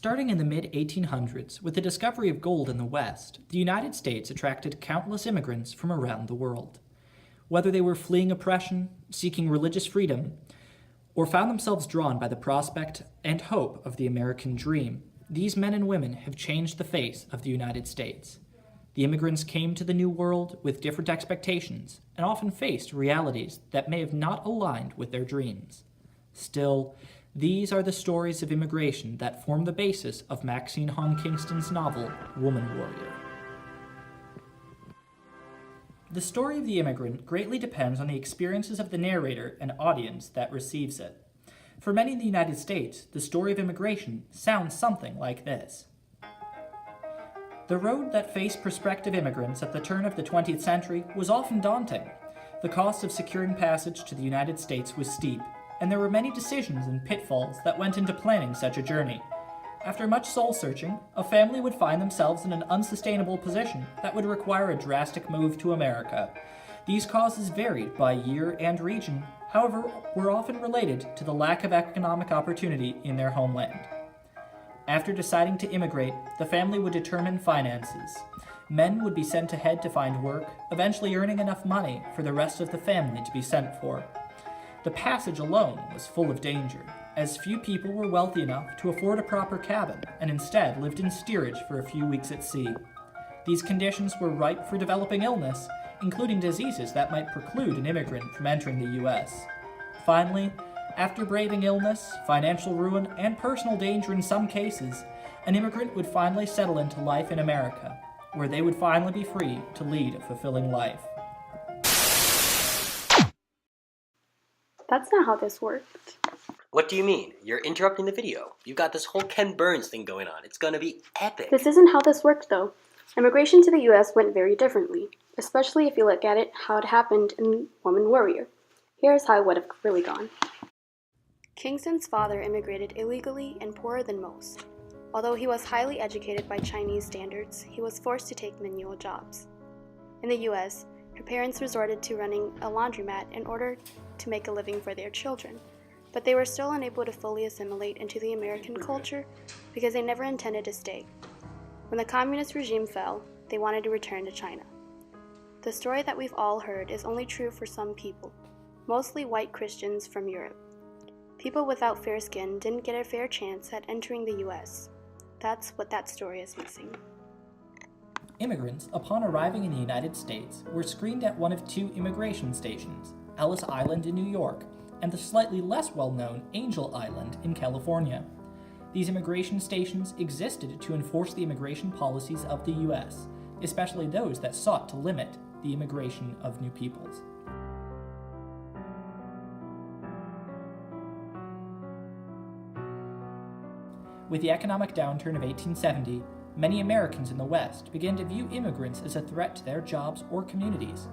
Starting in the mid-1800s, with the discovery of gold in the West, the United States attracted countless immigrants from around the world. Whether they were fleeing oppression, seeking religious freedom, or found themselves drawn by the prospect and hope of the American dream, these men and women have changed the face of the United States. The immigrants came to the New World with different expectations and often faced realities that may have not aligned with their dreams. Still, these are the stories of immigration that form the basis of Maxine Hong Kingston's novel, Woman Warrior. The story of the immigrant greatly depends on the experiences of the narrator and audience that receives it. For many in the United States, the story of immigration sounds something like this. The road that faced prospective immigrants at the turn of the 20th century was often daunting. The cost of securing passage to the United States was steep, and there were many decisions and pitfalls that went into planning such a journey. After much soul-searching, a family would find themselves in an unsustainable position that would require a drastic move to America. These causes varied by year and region, however, were often related to the lack of economic opportunity in their homeland. After deciding to immigrate, the family would determine finances. Men would be sent ahead to find work, eventually earning enough money for the rest of the family to be sent for. The passage alone was full of danger, as few people were wealthy enough to afford a proper cabin and instead lived in steerage for a few weeks at sea. These conditions were ripe for developing illness, including diseases that might preclude an immigrant from entering the U.S. Finally, after braving illness, financial ruin, and personal danger in some cases, an immigrant would finally settle into life in America, where they would finally be free to lead a fulfilling life. That's not how this worked. What do you mean? You're interrupting the video. You've got this whole Ken Burns thing going on. It's gonna be epic. This isn't how this worked, though. Immigration to the U.S. went very differently, especially if you look at it how it happened in Woman Warrior. Here's how it would have really gone. Kingston's father immigrated illegally and poorer than most. Although he was highly educated by Chinese standards, he was forced to take manual jobs. In the U.S., her parents resorted to running a laundromat in order to make a living for their children, but they were still unable to fully assimilate into the American culture because they never intended to stay. When the communist regime fell, they wanted to return to China. The story that we've all heard is only true for some people, mostly white Christians from Europe. People without fair skin didn't get a fair chance at entering the U.S. That's what that story is missing. Immigrants, upon arriving in the United States, were screened at one of two immigration stations, Ellis Island in New York and the slightly less well-known Angel Island in California. These immigration stations existed to enforce the immigration policies of the U.S., especially those that sought to limit the immigration of new peoples. With the economic downturn of 1870, many Americans in the West began to view immigrants as a threat to their jobs or communities.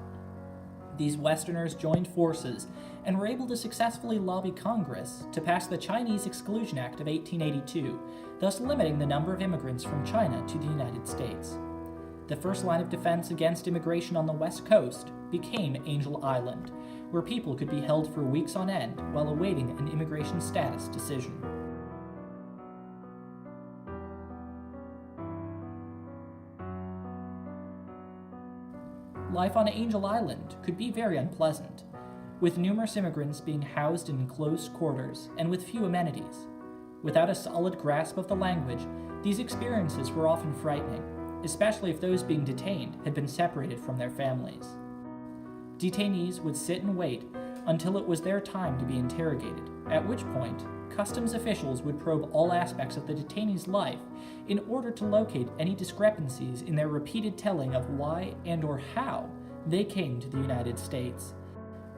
These Westerners joined forces and were able to successfully lobby Congress to pass the Chinese Exclusion Act of 1882, thus limiting the number of immigrants from China to the United States. The first line of defense against immigration on the West Coast became Angel Island, where people could be held for weeks on end while awaiting an immigration status decision. Life on Angel Island could be very unpleasant, with numerous immigrants being housed in close quarters and with few amenities. Without a solid grasp of the language, these experiences were often frightening, especially if those being detained had been separated from their families. Detainees would sit and wait until it was their time to be interrogated, at which point, customs officials would probe all aspects of the detainee's life in order to locate any discrepancies in their repeated telling of why and or how they came to the United States.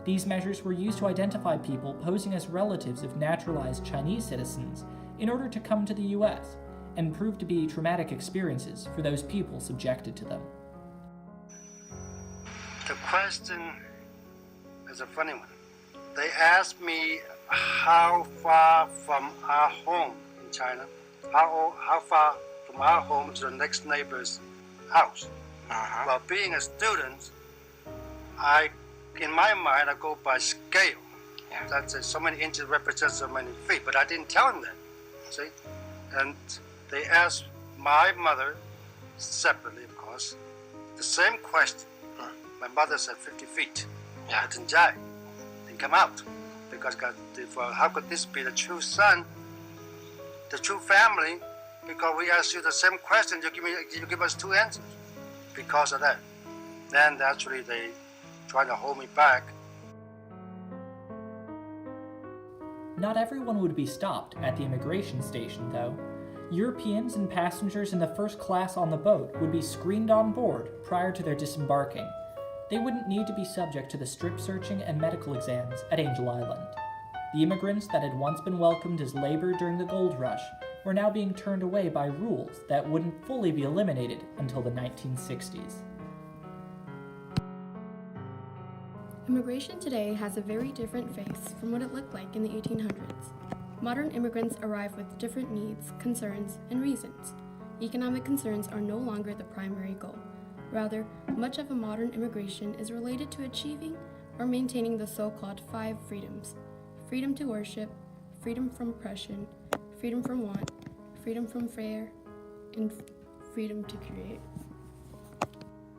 These measures were used to identify people posing as relatives of naturalized Chinese citizens in order to come to the U.S., and proved to be traumatic experiences for those people subjected to them. The question is a funny one. They asked me how far from our home in China, how far from our home to the next neighbor's house. Well, being a student, in my mind, I go by scale. Yeah. That's so many inches represents so many feet, but I didn't tell him that, see? And they asked my mother, separately of course, the same question. My mother said 50 feet. Yeah. I didn't jive. Didn't come out. Because how could this be the true son, the true family? Because we asked you the same question, you give us two answers. Because of that. Then actually they trying to hold me back. Not everyone would be stopped at the immigration station, though. Europeans and passengers in the first class on the boat would be screened on board prior to their disembarking. They wouldn't need to be subject to the strip searching and medical exams at Angel Island. The immigrants that had once been welcomed as labor during the gold rush were now being turned away by rules that wouldn't fully be eliminated until the 1960s. Immigration today has a very different face from what it looked like in the 1800s. Modern immigrants arrive with different needs, concerns, and reasons. Economic concerns are no longer the primary goal. Rather, much of a modern immigration is related to achieving or maintaining the so-called 5 freedoms: freedom to worship, freedom from oppression, freedom from want, freedom from fear, and freedom to create.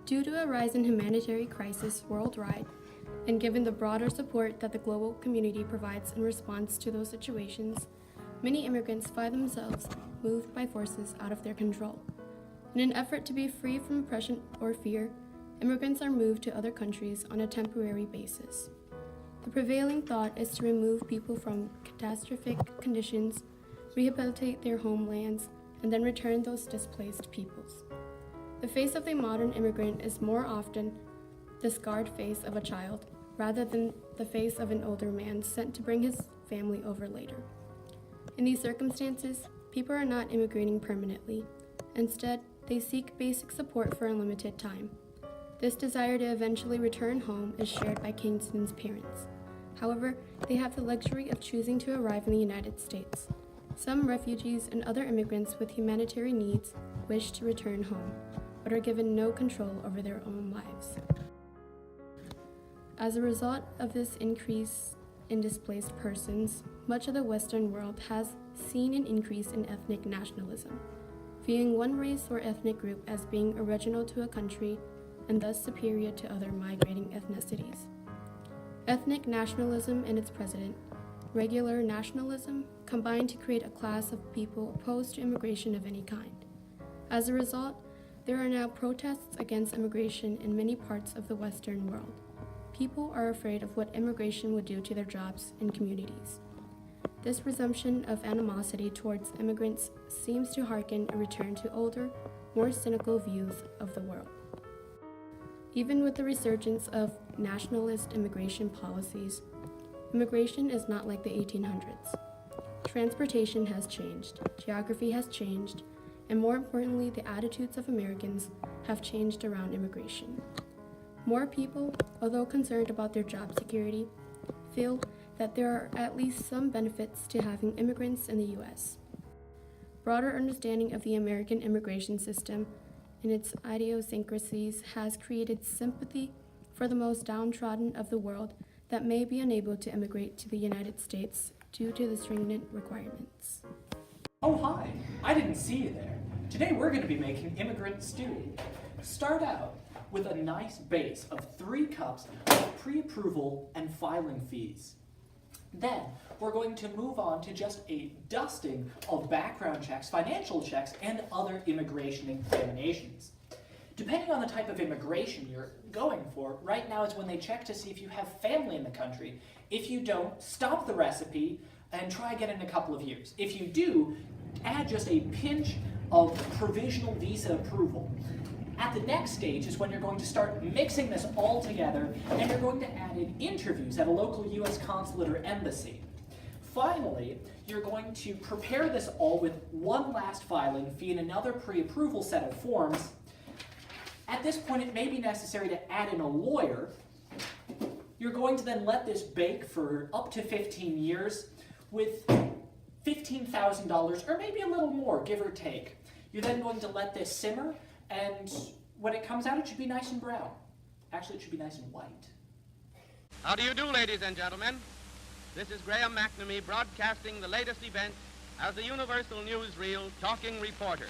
Due to a rise in humanitarian crisis worldwide, and given the broader support that the global community provides in response to those situations, many immigrants find themselves moved by forces out of their control. In an effort to be free from oppression or fear, immigrants are moved to other countries on a temporary basis. The prevailing thought is to remove people from catastrophic conditions, rehabilitate their homelands, and then return those displaced peoples. The face of the modern immigrant is more often the scarred face of a child, rather than the face of an older man sent to bring his family over later. In these circumstances, people are not immigrating permanently. Instead, they seek basic support for a limited time. This desire to eventually return home is shared by Kingston's parents. However, they have the luxury of choosing to arrive in the United States. Some refugees and other immigrants with humanitarian needs wish to return home, but are given no control over their own lives. As a result of this increase in displaced persons, much of the Western world has seen an increase in ethnic nationalism, viewing one race or ethnic group as being original to a country and thus superior to other migrating ethnicities. Ethnic nationalism and its president, regular nationalism, combine to create a class of people opposed to immigration of any kind. As a result, there are now protests against immigration in many parts of the Western world. People are afraid of what immigration would do to their jobs and communities. This resumption of animosity towards immigrants seems to hearken a return to older, more cynical views of the world. Even with the resurgence of nationalist immigration policies, immigration is not like the 1800s. Transportation has changed, geography has changed, and more importantly, the attitudes of Americans have changed around immigration. More people, although concerned about their job security, feel that there are at least some benefits to having immigrants in the U.S. Broader understanding of the American immigration system and its idiosyncrasies has created sympathy for the most downtrodden of the world that may be unable to immigrate to the United States due to the stringent requirements. Oh, hi. I didn't see you there. Today we're going to be making immigrant stew. Start out with a nice base of 3 cups of pre-approval and filing fees. Then we're going to move on to just a dusting of background checks, financial checks, and other immigration examinations. Depending on the type of immigration you're going for, right now is when they check to see if you have family in the country. If you don't, stop the recipe and try again in a couple of years. If you do, add just a pinch of provisional visa approval. At the next stage is when you're going to start mixing this all together, and you're going to add in interviews at a local U.S. consulate or embassy. Finally, you're going to prepare this all with one last filing fee and another pre-approval set of forms. At this point, it may be necessary to add in a lawyer. You're going to then let this bake for up to 15 years with $15,000, or maybe a little more, give or take. You're then going to let this simmer, and when it comes out, it should be nice and brown. Actually, it should be nice and white. How do you do, ladies and gentlemen? This is Graham McNamee broadcasting the latest events as the Universal Newsreel talking reporter.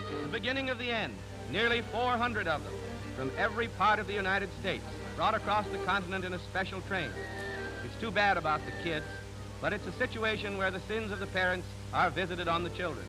The beginning of the end, nearly 400 of them, from every part of the United States, brought across the continent in a special train. It's too bad about the kids, but it's a situation where the sins of the parents are visited on the children.